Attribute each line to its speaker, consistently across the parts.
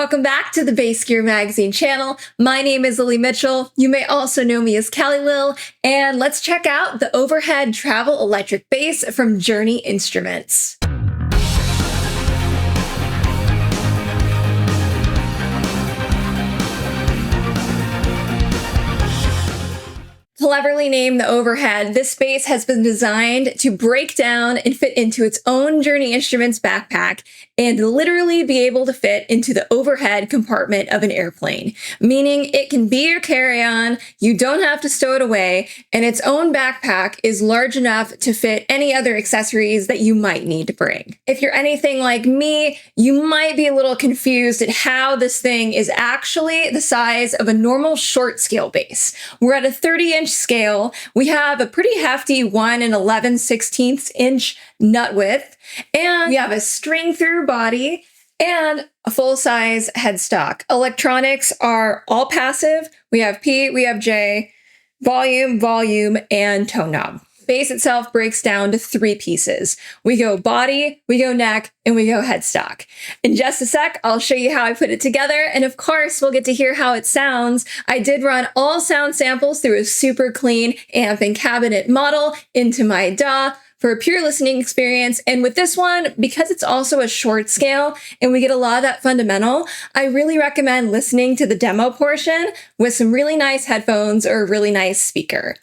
Speaker 1: Welcome back to the Bass Gear Magazine channel. My name is Lily Mitchell. You may also know me as Callie Lil, and let's check out the overhead travel electric bass from Journey Instruments. Cleverly named the overhead, this bass has been designed to break down and fit into its own Journey Instruments backpack and literally be able to fit into the overhead compartment of an airplane, meaning it can be your carry-on, you don't have to stow it away, and its own backpack is large enough to fit any other accessories that you might need to bring. If you're anything like me, you might be a little confused at how this thing is actually the size of a normal short scale bass. We're at a 30-inch scale. We have a pretty hefty 1 11/16 nut width, and we have a string through body and a full-size headstock. Electronics are all passive. We have P, we have J, volume, and tone knob. Bass itself breaks down to 3 pieces. We go body, we go neck, and we go headstock. In just a sec, I'll show you how I put it together, and of course, we'll get to hear how it sounds. I did run all sound samples through a super clean amp and cabinet model into my DAW for a pure listening experience. And with this one, because it's also a short scale and we get a lot of that fundamental, I really recommend listening to the demo portion with some really nice headphones or a really nice speaker.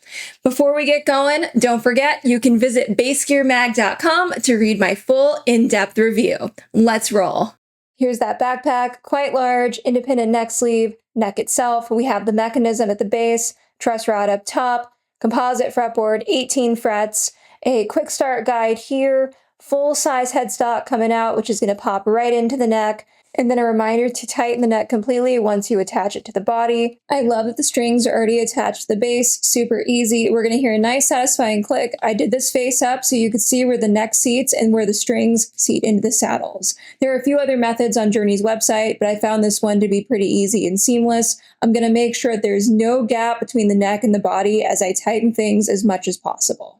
Speaker 1: Before we get going, don't forget you can visit bassgearmag.com to read my full in-depth review. Let's roll. Here's that backpack, quite large, independent neck sleeve, neck itself. We have the mechanism at the base, truss rod up top, composite fretboard, 18 frets, a quick start guide here, full-size headstock coming out, which is going to pop right into the neck, and then a reminder to tighten the neck completely once you attach it to the body. I love that the strings are already attached to the bass, super easy. We're going to hear a nice satisfying click. I did this face up so you could see where the neck seats and where the strings seat into the saddles. There are a few other methods on Journey's website, but I found this one to be pretty easy and seamless. I'm going to make sure that there's no gap between the neck and the body as I tighten things as much as possible.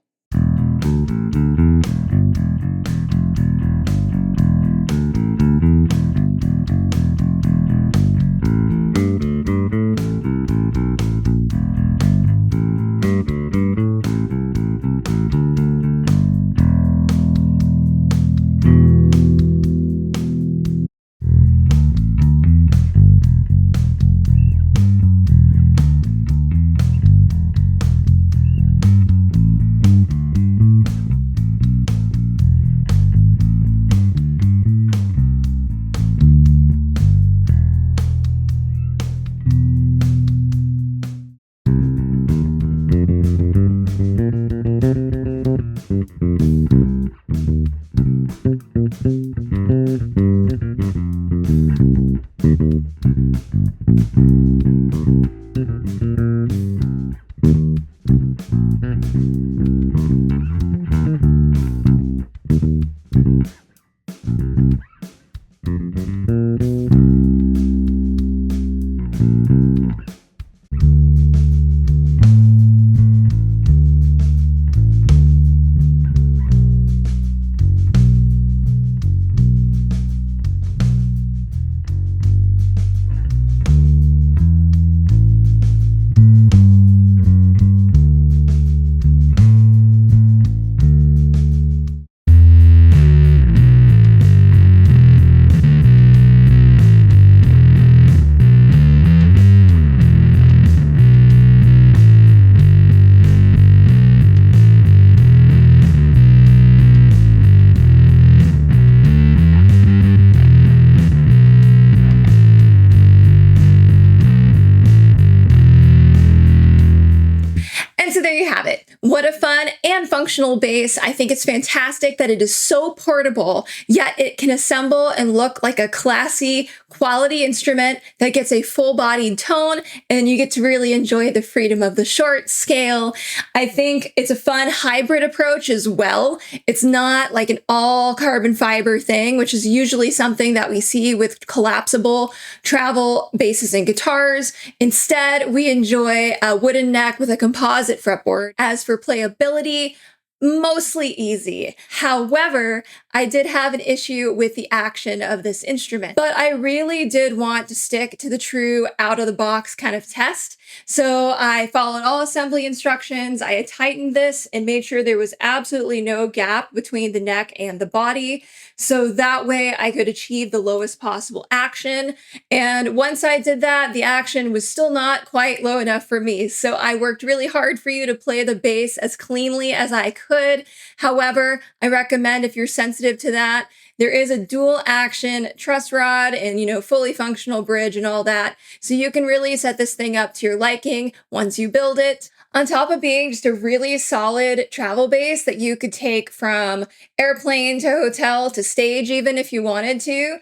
Speaker 1: What a fun and functional bass. I think it's fantastic that it is so portable, yet it can assemble and look like a classy, quality instrument that gets a full-bodied tone, and you get to really enjoy the freedom of the short scale. I think it's a fun hybrid approach as well. It's not like an all carbon fiber thing, which is usually something that we see with collapsible travel basses and guitars. Instead, we enjoy a wooden neck with a composite fretboard. As for playability, mostly easy. However, I did have an issue with the action of this instrument, but I really did want to stick to the true out of the box kind of test. So I followed all assembly instructions. I tightened this and made sure there was absolutely no gap between the neck and the body. So that way I could achieve the lowest possible action. And once I did that, the action was still not quite low enough for me. So I worked really hard for you to play the bass as cleanly as I could. However, I recommend if you're sensitive to that, there is a dual action truss rod and, fully functional bridge and all that. So you can really set this thing up to your liking once you build it. On top of being just a really solid travel bass that you could take from airplane to hotel to stage, even if you wanted to.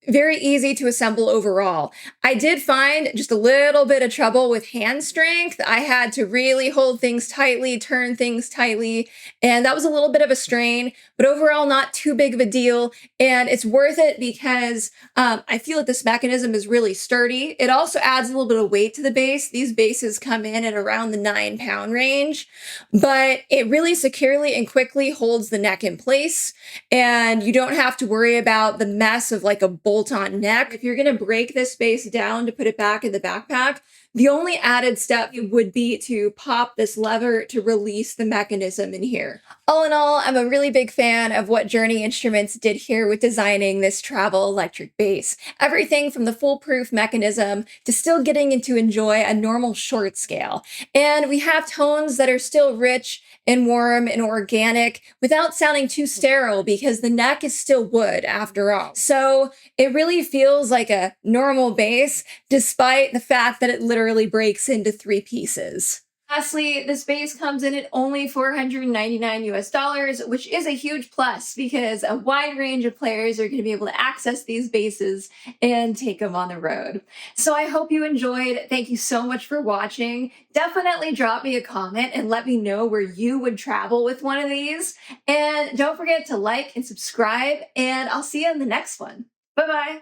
Speaker 1: Very easy to assemble overall. I did find just a little bit of trouble with hand strength. I had to really hold things tightly, turn things tightly, and that was a little bit of a strain, but overall not too big of a deal. And it's worth it because I feel that this mechanism is really sturdy. It also adds a little bit of weight to the bass. These basses come in at around the 9-pound range, but it really securely and quickly holds the neck in place. And you don't have to worry about the mess of like a bolt-on neck. If you're going to break this bass down to put it back in the backpack, the only added step would be to pop this lever to release the mechanism in here. All in all, I'm a really big fan of what Journey Instruments did here with designing this travel electric bass. Everything from the foolproof mechanism to still getting to enjoy a normal short scale. And we have tones that are still rich and warm and organic without sounding too sterile because the neck is still wood after all. So it really feels like a normal bass despite the fact that it literally breaks into 3 pieces. Lastly, this bass comes in at only $499 US, which is a huge plus because a wide range of players are going to be able to access these basses and take them on the road. So I hope you enjoyed. Thank you so much for watching. Definitely drop me a comment and let me know where you would travel with one of these. And don't forget to like and subscribe, and I'll see you in the next one. Bye-bye.